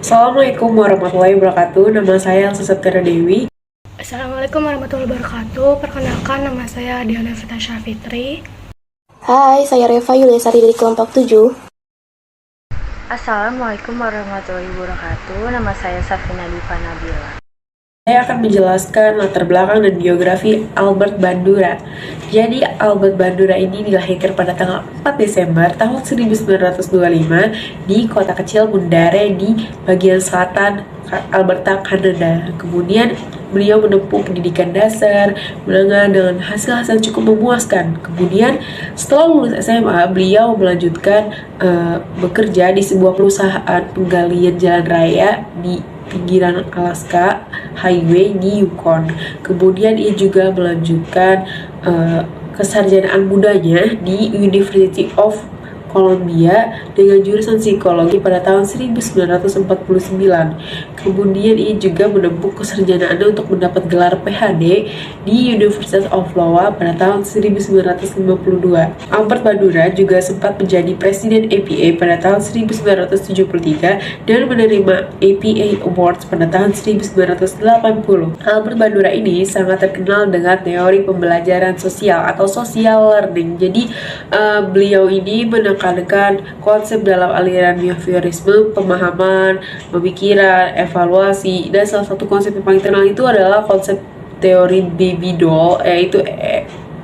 Assalamualaikum warahmatullahi wabarakatuh. Nama saya Elsa Septiara Dewi. Assalamualaikum warahmatullahi wabarakatuh. Perkenalkan, nama saya Diana Fitasha Fitri. Hai, saya Reva Yuliasari dari kelompok 7. Assalamualaikum warahmatullahi wabarakatuh. Nama saya Safina Diva Nabila. Saya akan menjelaskan latar belakang dan biografi Albert Bandura. Jadi Albert Bandura ini dilahirkan pada tanggal 4 Desember tahun 1925 di kota kecil Mundare di bagian selatan Alberta, Kanada. Kemudian beliau menempuh pendidikan dasar menengah dengan hasil-hasil cukup memuaskan. Kemudian setelah lulus SMA, beliau melanjutkan bekerja di sebuah perusahaan penggalian jalan raya di pinggiran Alaska Highway di Yukon. Kemudian ia juga melanjutkan kesarjanaan mudanya di University of Columbia dengan jurusan psikologi pada tahun 1949. Kemudian ia juga menempuh kesarjanaannya untuk mendapat gelar PhD di University of Iowa pada tahun 1952. Albert Bandura juga sempat menjadi presiden APA pada tahun 1973 dan menerima APA Awards pada tahun 1980. Albert Bandura ini sangat terkenal dengan teori pembelajaran sosial atau social learning. Jadi beliau ini menekankan konsep dalam aliran behaviorisme, pemahaman, pemikiran, evaluasi, dan salah satu konsep yang paling terkenal itu adalah konsep teori baby doll, yaitu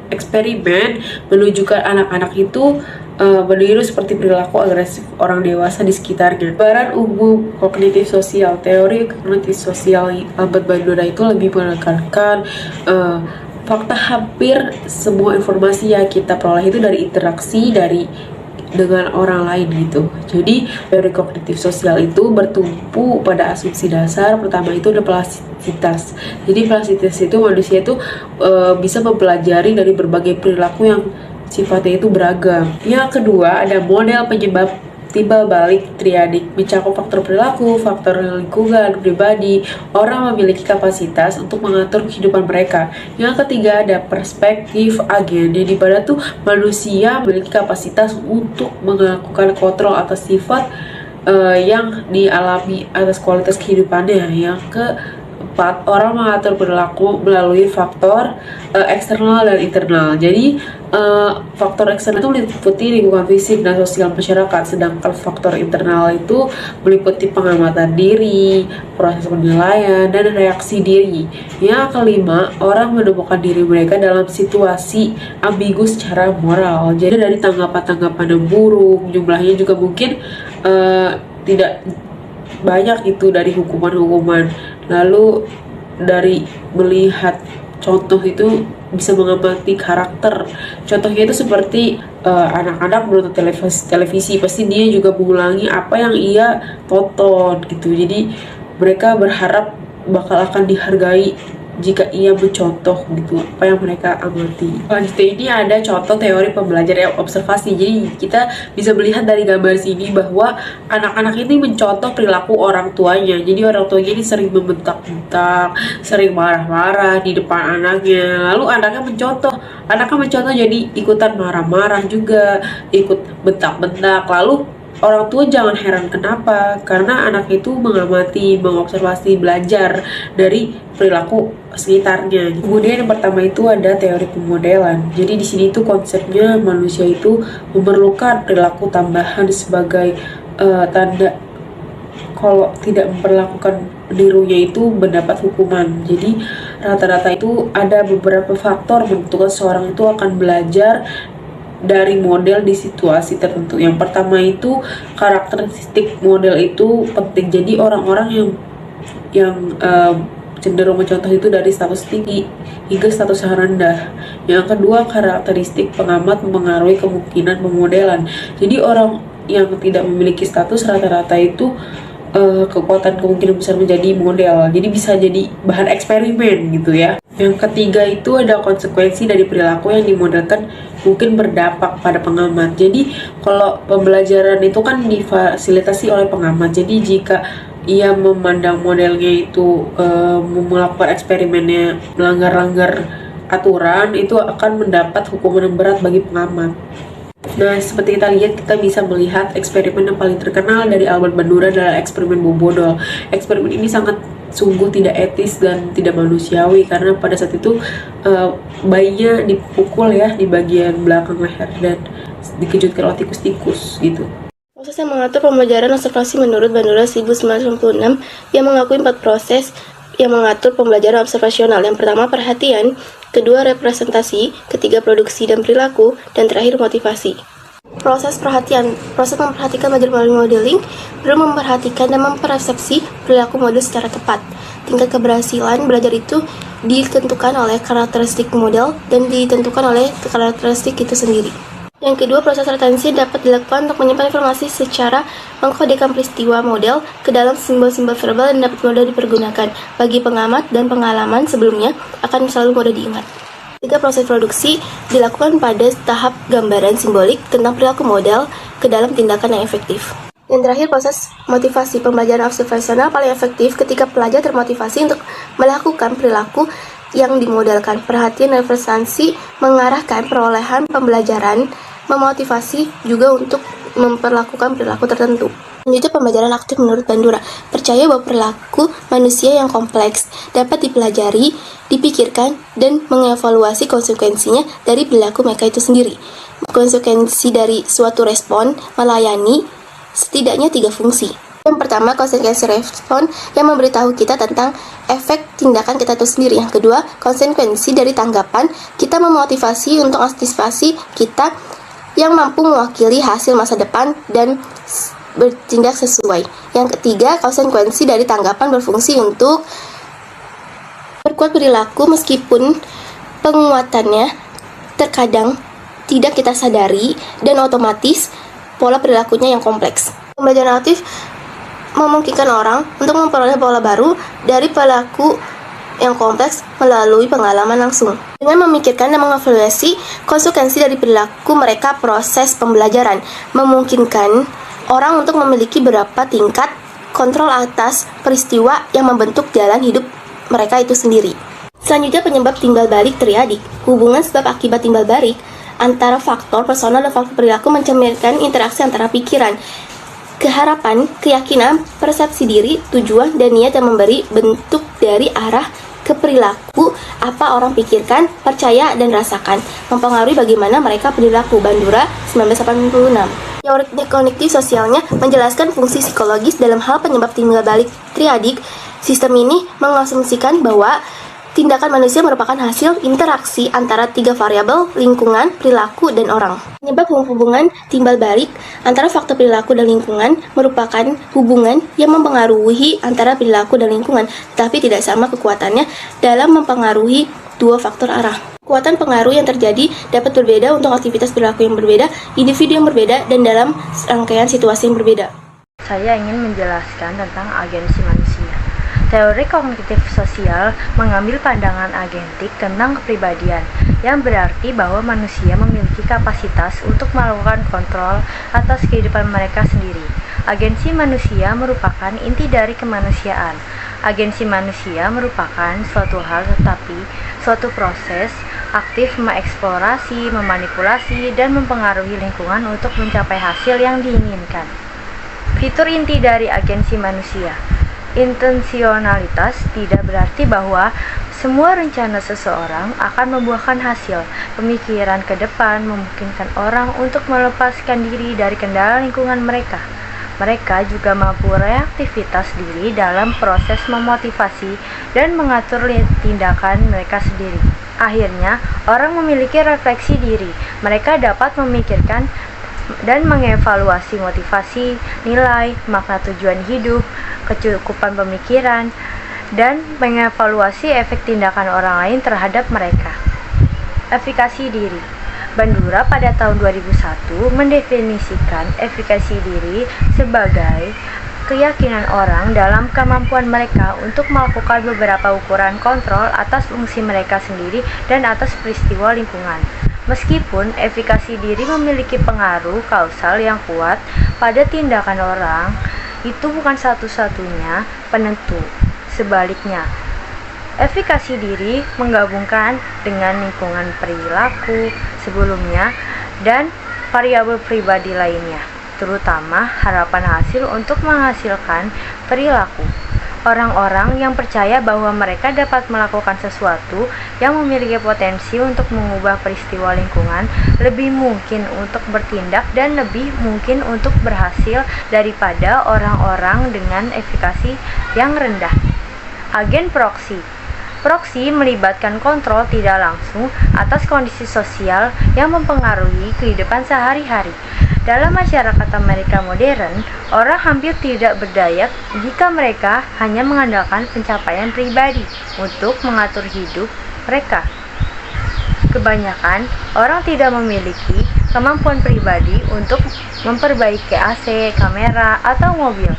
eksperimen menunjukkan anak-anak itu meniru seperti perilaku agresif orang dewasa di sekitarnya. Peran umum kognitif sosial, teori kognitif sosial Albert Bandura itu lebih menekankan fakta hampir semua informasi yang kita peroleh itu dari interaksi dengan orang lain gitu. Jadi teori kognitif sosial itu bertumpu pada asumsi dasar. Pertama itu ada plastisitas. Jadi plastisitas itu manusia itu bisa mempelajari dari berbagai perilaku yang sifatnya itu beragam. Yang kedua ada model penyebab timbal balik triadik, mencakup faktor perilaku, faktor lingkungan, pribadi. Orang memiliki kapasitas untuk mengatur kehidupan mereka. Yang ketiga ada perspektif agen, di mana tuh manusia memiliki kapasitas untuk melakukan kontrol atas sifat yang dialami atas kualitas kehidupannya. Yang keempat, orang mengatur perilaku melalui faktor eksternal dan internal. Jadi faktor eksternal itu meliputi lingkungan fisik dan sosial masyarakat, sedangkan faktor internal itu meliputi pengamatan diri, proses penilaian, dan reaksi diri. Yang kelima, orang menemukan diri mereka dalam situasi ambigu secara moral. Jadi dari tanggapan-tanggapan yang buruk, jumlahnya juga mungkin tidak banyak itu dari hukuman-hukuman. Lalu dari melihat contoh itu bisa mengamati karakter. Contohnya itu seperti anak-anak menonton televisi, pasti dia juga mengulangi apa yang ia tonton gitu. Jadi mereka berharap bakal akan dihargai jika ia mencontoh gitu apa yang mereka amati. Selanjutnya ini ada contoh teori pembelajaran observasi. Jadi kita bisa melihat dari gambar sini bahwa anak-anak ini mencontoh perilaku orang tuanya. Jadi orang tuanya ini sering membentak-bentak, sering marah-marah di depan anaknya. Lalu anaknya mencontoh jadi ikutan marah-marah juga, ikut bentak-bentak. Lalu orang tua jangan heran kenapa, karena anak itu mengamati, mengobservasi, belajar dari perilaku sekitarnya. Kemudian yang pertama itu ada teori pemodelan. Jadi di sini tuh konsepnya manusia itu memerlukan perilaku tambahan sebagai tanda kalau tidak memperlakukan dirinya itu mendapat hukuman. Jadi rata-rata itu ada beberapa faktor menentukan seorang itu akan belajar dari model di situasi tertentu. Yang pertama itu karakteristik model itu penting. Jadi orang-orang yang cenderung mencontoh itu dari status tinggi hingga status rendah. Yang kedua, karakteristik pengamat mempengaruhi kemungkinan pemodelan. Jadi orang yang tidak memiliki status rata-rata itu kekuatan kemungkinan besar menjadi model. Jadi bisa jadi bahan eksperimen gitu ya. Yang ketiga itu ada konsekuensi dari perilaku yang dimodelkan mungkin berdampak pada pengamat. Jadi kalau pembelajaran itu kan difasilitasi oleh pengamat. Jadi jika ia memandang modelnya itu melakukan eksperimennya melanggar aturan, itu akan mendapat hukuman yang berat bagi pengamat. Nah, seperti kita lihat, kita bisa melihat eksperimen yang paling terkenal dari Albert Bandura adalah eksperimen bom bodol. Eksperimen ini sangat sungguh tidak etis dan tidak manusiawi karena pada saat itu bayinya dipukul ya di bagian belakang leher dan dikejutkan oleh tikus-tikus gitu. Proses yang mengatur pembelajaran observasi menurut Bandura 1996 yang mengakui 4 proses yang mengatur pembelajaran observasional. Yang pertama perhatian, kedua representasi, ketiga produksi dan perilaku, dan terakhir motivasi. Proses perhatian, proses memperhatikan belajar melalui modeling, belum memperhatikan dan mempersepsi perilaku model secara tepat. Tingkat keberhasilan belajar itu ditentukan oleh karakteristik model dan ditentukan oleh karakteristik itu sendiri. Yang kedua, proses retensi dapat dilakukan untuk menyimpan informasi secara mengkodekan peristiwa model ke dalam simbol-simbol verbal dan dapat mudah dipergunakan. Bagi pengamat dan pengalaman sebelumnya akan selalu mudah diingat. Tiga, proses produksi dilakukan pada tahap gambaran simbolik tentang perilaku model ke dalam tindakan yang efektif. Yang terakhir, proses motivasi pembelajaran observasional paling efektif ketika pelajar termotivasi untuk melakukan perilaku yang dimodelkan. Perhatian dan representasi mengarahkan perolehan pembelajaran, memotivasi juga untuk memperlakukan perilaku tertentu. Selanjutnya, pembelajaran aktif menurut Bandura percaya bahwa perilaku manusia yang kompleks dapat dipelajari, dipikirkan, dan mengevaluasi konsekuensinya dari perilaku mereka itu sendiri. Konsekuensi dari suatu respon melayani setidaknya 3 fungsi. Yang pertama, konsekuensi respon yang memberitahu kita tentang efek tindakan kita itu sendiri. Yang kedua, konsekuensi dari tanggapan kita memotivasi untuk antisipasi kita yang mampu mewakili hasil masa depan dan bertindak sesuai. Yang ketiga, konsekuensi dari tanggapan berfungsi untuk perkuat perilaku meskipun penguatannya terkadang tidak kita sadari dan otomatis pola perilakunya yang kompleks. Pembelajaran aktif memungkinkan orang untuk memperoleh pola baru dari perilaku yang kompleks melalui pengalaman langsung. Dengan memikirkan dan mengevaluasi konsekuensi dari perilaku mereka, proses pembelajaran memungkinkan orang untuk memiliki beberapa tingkat kontrol atas peristiwa yang membentuk jalan hidup mereka itu sendiri. Selanjutnya, penyebab timbal balik triadik. Hubungan sebab akibat timbal balik antara faktor personal dan faktor perilaku mencerminkan interaksi antara pikiran, keharapan, keyakinan, persepsi diri, tujuan, dan niat yang memberi bentuk dari arah ke perilaku apa orang pikirkan, percaya, dan rasakan, mempengaruhi bagaimana mereka perilaku. Bandura 1986. Teori kognitif sosialnya menjelaskan fungsi psikologis dalam hal penyebab timbal balik triadik. Sistem ini mengasumsikan bahwa tindakan manusia merupakan hasil interaksi antara 3 variabel: lingkungan, perilaku, dan orang. Penyebab hubungan timbal balik antara faktor perilaku dan lingkungan merupakan hubungan yang mempengaruhi antara perilaku dan lingkungan, tetapi tidak sama kekuatannya dalam mempengaruhi 2 faktor arah. Kekuatan pengaruh yang terjadi dapat berbeda untuk aktivitas perilaku yang berbeda, individu yang berbeda, dan dalam rangkaian situasi yang berbeda. Saya ingin menjelaskan tentang agensi manusia. Teori kognitif sosial mengambil pandangan agentik tentang kepribadian, yang berarti bahwa manusia memiliki kapasitas untuk melakukan kontrol atas kehidupan mereka sendiri. Agensi manusia merupakan inti dari kemanusiaan. Agensi manusia merupakan suatu hal, tetapi suatu proses aktif mengeksplorasi, memanipulasi, dan mempengaruhi lingkungan untuk mencapai hasil yang diinginkan. Fitur inti dari agensi manusia. Intensionalitas tidak berarti bahwa semua rencana seseorang akan membuahkan hasil. Pemikiran ke depan memungkinkan orang untuk melepaskan diri dari kendala lingkungan mereka. Mereka juga mampu reaktivitas diri dalam proses memotivasi dan mengatur tindakan mereka sendiri. Akhirnya, orang memiliki refleksi diri. Mereka dapat memikirkan dan mengevaluasi motivasi, nilai, makna tujuan hidup, kecukupan pemikiran, dan mengevaluasi efek tindakan orang lain terhadap mereka. Efikasi diri. Bandura pada tahun 2001 mendefinisikan efikasi diri sebagai keyakinan orang dalam kemampuan mereka untuk melakukan beberapa ukuran kontrol atas fungsi mereka sendiri dan atas peristiwa lingkungan. Meskipun efikasi diri memiliki pengaruh kausal yang kuat pada tindakan orang, itu bukan satu-satunya penentu. Sebaliknya, efikasi diri menggabungkan dengan lingkungan perilaku sebelumnya dan variabel pribadi lainnya, terutama harapan hasil untuk menghasilkan perilaku. Orang-orang yang percaya bahwa mereka dapat melakukan sesuatu yang memiliki potensi untuk mengubah peristiwa lingkungan lebih mungkin untuk bertindak dan lebih mungkin untuk berhasil daripada orang-orang dengan efikasi yang rendah. Agen proksi. Proksi melibatkan kontrol tidak langsung atas kondisi sosial yang mempengaruhi kehidupan sehari-hari. Dalam masyarakat Amerika modern, orang hampir tidak berdaya jika mereka hanya mengandalkan pencapaian pribadi untuk mengatur hidup mereka. Kebanyakan orang tidak memiliki kemampuan pribadi untuk memperbaiki AC, kamera, atau mobil.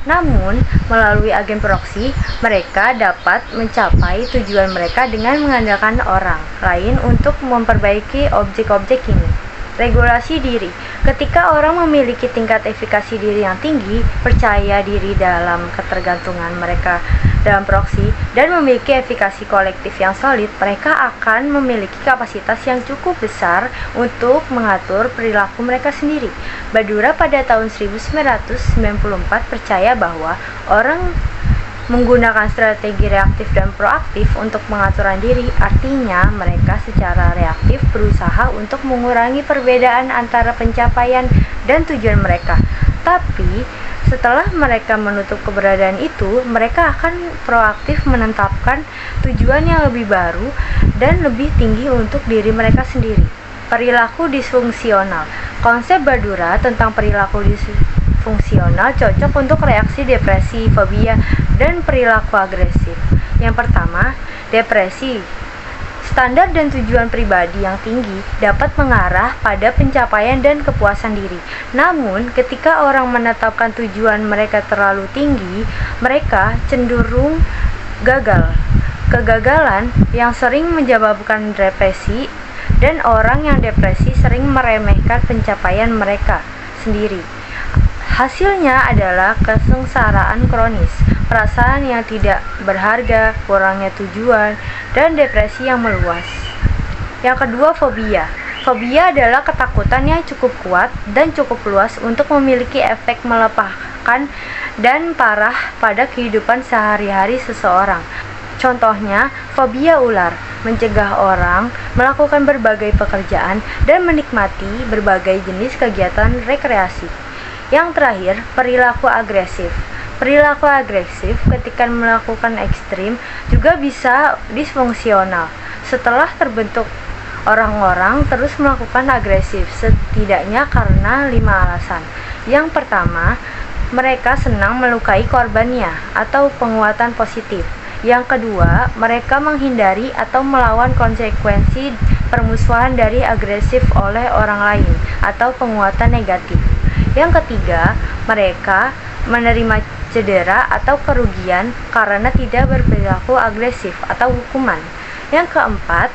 Namun, melalui agen proksi, mereka dapat mencapai tujuan mereka dengan mengandalkan orang lain untuk memperbaiki objek-objek ini. Regulasi diri. Ketika orang memiliki tingkat efikasi diri yang tinggi, percaya diri dalam ketergantungan mereka dalam proksi, dan memiliki efikasi kolektif yang solid, mereka akan memiliki kapasitas yang cukup besar untuk mengatur perilaku mereka sendiri. Bandura pada tahun 1994 percaya bahwa orang menggunakan strategi reaktif dan proaktif untuk pengaturan diri, artinya mereka secara reaktif berusaha untuk mengurangi perbedaan antara pencapaian dan tujuan mereka. Tapi, setelah mereka menutup keberadaan itu, mereka akan proaktif menetapkan tujuan yang lebih baru dan lebih tinggi untuk diri mereka sendiri. Perilaku disfungsional. Konsep Bandura tentang perilaku disfungsional cocok untuk reaksi depresi, fobia, dan perilaku agresif. Yang pertama, depresi. Standar dan tujuan pribadi yang tinggi dapat mengarah pada pencapaian dan kepuasan diri. Namun, ketika orang menetapkan tujuan mereka terlalu tinggi, mereka cenderung gagal. Kegagalan yang sering menyebabkan depresi, dan orang yang depresi sering meremehkan pencapaian mereka sendiri. Hasilnya adalah kesengsaraan kronis, perasaan yang tidak berharga, kurangnya tujuan, dan depresi yang meluas. Yang kedua, fobia. Fobia adalah ketakutan yang cukup kuat dan cukup luas untuk memiliki efek melepaskan dan parah pada kehidupan sehari-hari seseorang. Contohnya, fobia ular, mencegah orang melakukan berbagai pekerjaan dan menikmati berbagai jenis kegiatan rekreasi. Yang terakhir, perilaku agresif. Perilaku agresif ketika melakukan ekstrim juga bisa disfungsional. Setelah terbentuk, orang-orang terus melakukan agresif, setidaknya karena 5 alasan. Yang pertama, mereka senang melukai korbannya atau penguatan positif. Yang kedua, mereka menghindari atau melawan konsekuensi permusuhan dari agresif oleh orang lain atau penguatan negatif. Yang ketiga, mereka menerima cedera atau kerugian karena tidak berperilaku agresif atau hukuman. Yang keempat,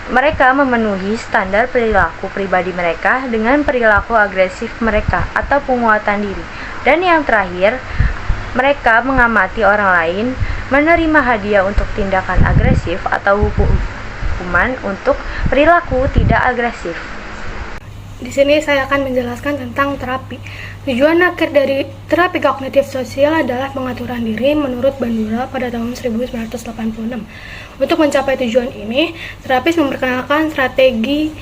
mereka memenuhi standar perilaku pribadi mereka dengan perilaku agresif mereka atau penguatan diri. Dan yang terakhir, mereka mengamati orang lain, menerima hadiah untuk tindakan agresif atau hukuman untuk perilaku tidak agresif. Di sini saya akan menjelaskan tentang terapi. Tujuan akhir dari terapi kognitif sosial adalah pengaturan diri menurut Bandura pada tahun 1986. Untuk mencapai tujuan ini, terapis memperkenalkan strategi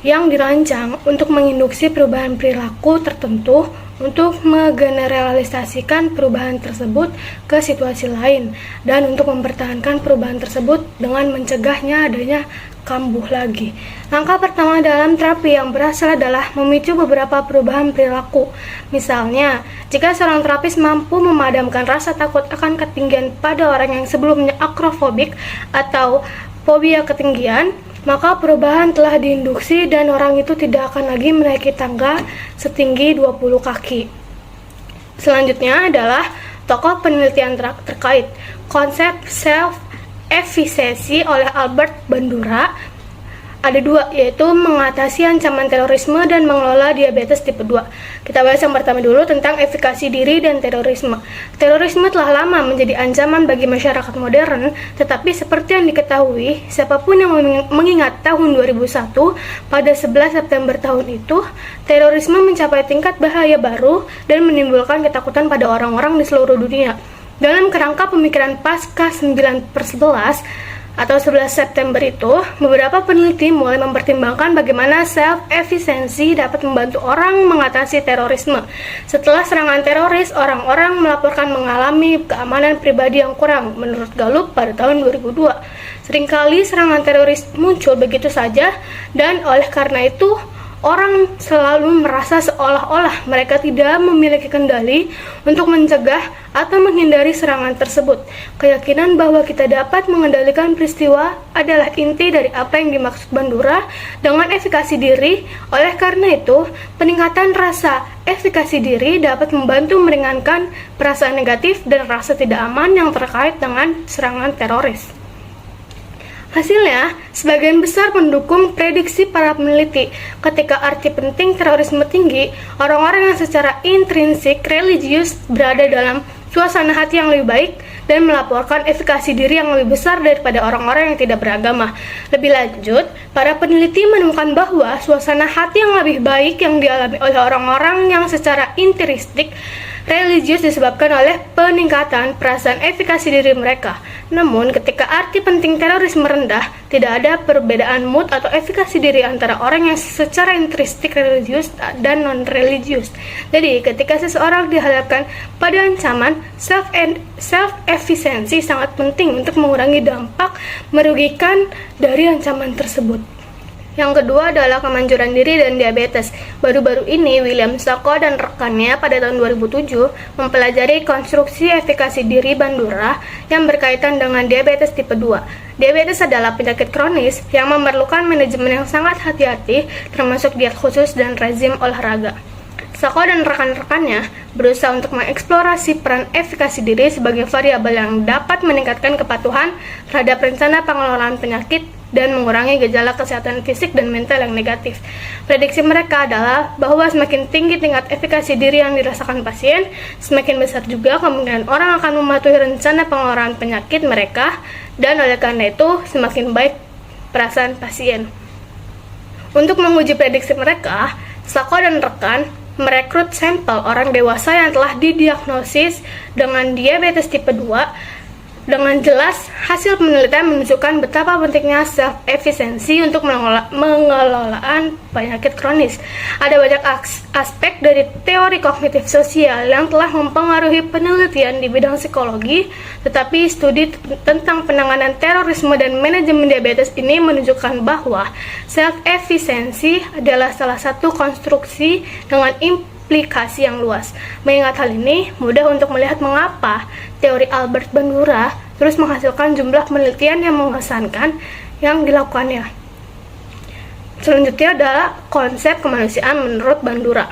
yang dirancang untuk menginduksi perubahan perilaku tertentu untuk menggeneralisasikan perubahan tersebut ke situasi lain dan untuk mempertahankan perubahan tersebut dengan mencegahnya adanya kambuh lagi. Langkah pertama dalam terapi yang berhasil adalah memicu beberapa perubahan perilaku. Misalnya, jika seorang terapis mampu memadamkan rasa takut akan ketinggian pada orang yang sebelumnya akrofobik atau fobia ketinggian, maka perubahan telah diinduksi dan orang itu tidak akan lagi menaiki tangga setinggi 20 kaki. Selanjutnya adalah tokoh penelitian terkait konsep self-efficacy oleh Albert Bandura. Ada dua, yaitu mengatasi ancaman terorisme dan mengelola diabetes tipe 2. Kita bahas yang pertama dulu tentang efikasi diri dan terorisme. Terorisme telah lama menjadi ancaman bagi masyarakat modern, tetapi seperti yang diketahui, siapapun yang mengingat tahun 2001, pada 11 September tahun itu, terorisme mencapai tingkat bahaya baru dan menimbulkan ketakutan pada orang-orang di seluruh dunia. Dalam kerangka pemikiran pasca 9/11, atau 11 September itu, beberapa peneliti mulai mempertimbangkan bagaimana self-efficency dapat membantu orang mengatasi terorisme. Setelah serangan teroris, orang-orang melaporkan mengalami keamanan pribadi yang kurang, menurut Gallup pada tahun 2002. Seringkali serangan teroris muncul begitu saja, dan oleh karena itu, orang selalu merasa seolah-olah mereka tidak memiliki kendali untuk mencegah atau menghindari serangan tersebut. Keyakinan bahwa kita dapat mengendalikan peristiwa adalah inti dari apa yang dimaksud Bandura dengan efikasi diri. Oleh karena itu, peningkatan rasa efikasi diri dapat membantu meringankan perasaan negatif dan rasa tidak aman yang terkait dengan serangan teroris. Hasilnya, sebagian besar mendukung prediksi para peneliti. Ketika arti penting terorisme tinggi, orang-orang yang secara intrinsik religius berada dalam suasana hati yang lebih baik dan melaporkan efikasi diri yang lebih besar daripada orang-orang yang tidak beragama. Lebih lanjut, para peneliti menemukan bahwa suasana hati yang lebih baik yang dialami oleh orang-orang yang secara intrinsik religius disebabkan oleh peningkatan perasaan efikasi diri mereka. Namun, ketika arti penting terorisme rendah, tidak ada perbedaan mood atau efikasi diri antara orang yang secara intrinsik religius dan non-religius. Jadi, ketika seseorang dihadapkan pada ancaman, self-efficency sangat penting untuk mengurangi dampak merugikan dari ancaman tersebut. Yang kedua adalah kemanjuran diri dan diabetes. Baru-baru ini, William Sacco dan rekannya pada tahun 2007 mempelajari konstruksi efikasi diri Bandura yang berkaitan dengan diabetes tipe 2. Diabetes adalah penyakit kronis yang memerlukan manajemen yang sangat hati-hati, termasuk diet khusus dan rezim olahraga. Sacco dan rekan-rekannya berusaha untuk mengeksplorasi peran efikasi diri sebagai variabel yang dapat meningkatkan kepatuhan terhadap rencana pengelolaan penyakit dan mengurangi gejala kesehatan fisik dan mental yang negatif. Prediksi mereka adalah bahwa semakin tinggi tingkat efikasi diri yang dirasakan pasien, semakin besar juga kemungkinan orang akan mematuhi rencana pengelolaan penyakit mereka, dan oleh karena itu semakin baik perasaan pasien. Untuk menguji prediksi mereka, Sacco dan rekan merekrut sampel orang dewasa yang telah didiagnosis dengan diabetes tipe 2. Dengan jelas, hasil penelitian menunjukkan betapa pentingnya self-efficency untuk mengelolaan penyakit kronis. Ada banyak aspek dari teori kognitif sosial yang telah mempengaruhi penelitian di bidang psikologi, tetapi studi tentang penanganan terorisme dan manajemen diabetes ini menunjukkan bahwa self-efficency adalah salah satu konstruksi dengan implikasi yang luas. Mengingat hal ini, mudah untuk melihat mengapa teori Albert Bandura terus menghasilkan jumlah penelitian yang mengesankan yang dilakukannya. Selanjutnya adalah konsep kemanusiaan menurut Bandura.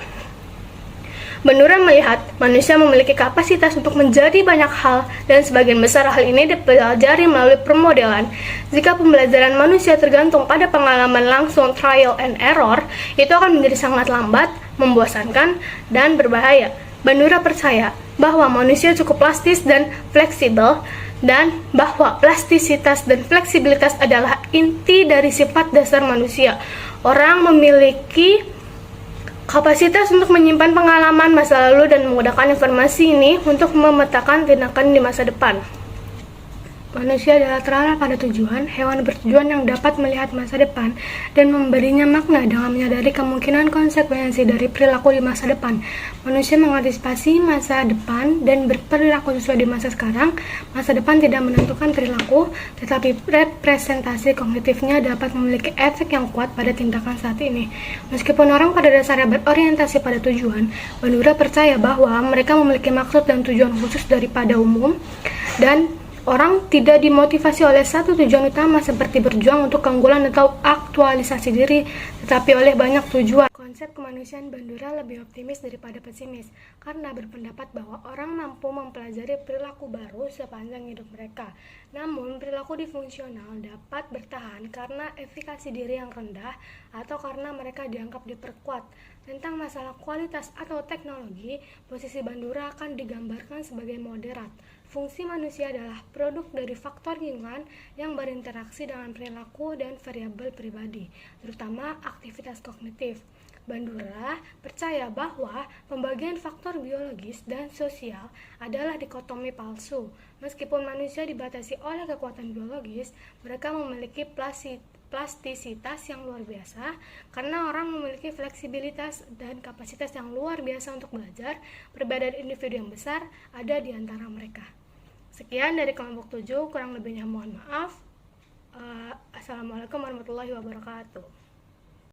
Bandura melihat manusia memiliki kapasitas untuk menjadi banyak hal, dan sebagian besar hal ini dipelajari melalui permodelan. Jika pembelajaran manusia tergantung pada pengalaman langsung trial and error, itu akan menjadi sangat lambat, membosankan, dan berbahaya. Bandura percaya bahwa manusia cukup plastis dan fleksibel, dan bahwa plastisitas dan fleksibilitas adalah inti dari sifat dasar manusia. Orang memiliki kapasitas untuk menyimpan pengalaman masa lalu dan menggunakan informasi ini untuk memetakan tindakan di masa depan. Manusia adalah terarah pada tujuan, hewan bertujuan yang dapat melihat masa depan dan memberinya makna dengan menyadari kemungkinan konsekuensi dari perilaku di masa depan. Manusia mengantisipasi masa depan dan berperilaku sesuai di masa sekarang. Masa depan tidak menentukan perilaku, tetapi representasi kognitifnya dapat memiliki efek yang kuat pada tindakan saat ini. Meskipun orang pada dasarnya berorientasi pada tujuan, Bandura percaya bahwa mereka memiliki maksud dan tujuan khusus daripada umum, dan orang tidak dimotivasi oleh satu tujuan utama seperti berjuang untuk keunggulan atau aktualisasi diri, tetapi oleh banyak tujuan. konsep kemanusiaan Bandura lebih optimis daripada pesimis, karena berpendapat bahwa orang mampu mempelajari perilaku baru sepanjang hidup mereka. Namun, perilaku disfungsional dapat bertahan karena efikasi diri yang rendah atau karena mereka dianggap diperkuat. Tentang masalah kualitas atau teknologi, posisi Bandura akan digambarkan sebagai moderat. Fungsi manusia adalah produk dari faktor lingkungan yang berinteraksi dengan perilaku dan variabel pribadi, terutama aktivitas kognitif. Bandura percaya bahwa pembagian faktor biologis dan sosial adalah dikotomi palsu. Meskipun manusia dibatasi oleh kekuatan biologis, mereka memiliki plastisitas yang luar biasa karena orang memiliki fleksibilitas dan kapasitas yang luar biasa untuk belajar. Perbedaan individu yang besar ada di antara mereka. Sekian dari kelompok 7, kurang lebihnya mohon maaf. Assalamualaikum warahmatullahi wabarakatuh.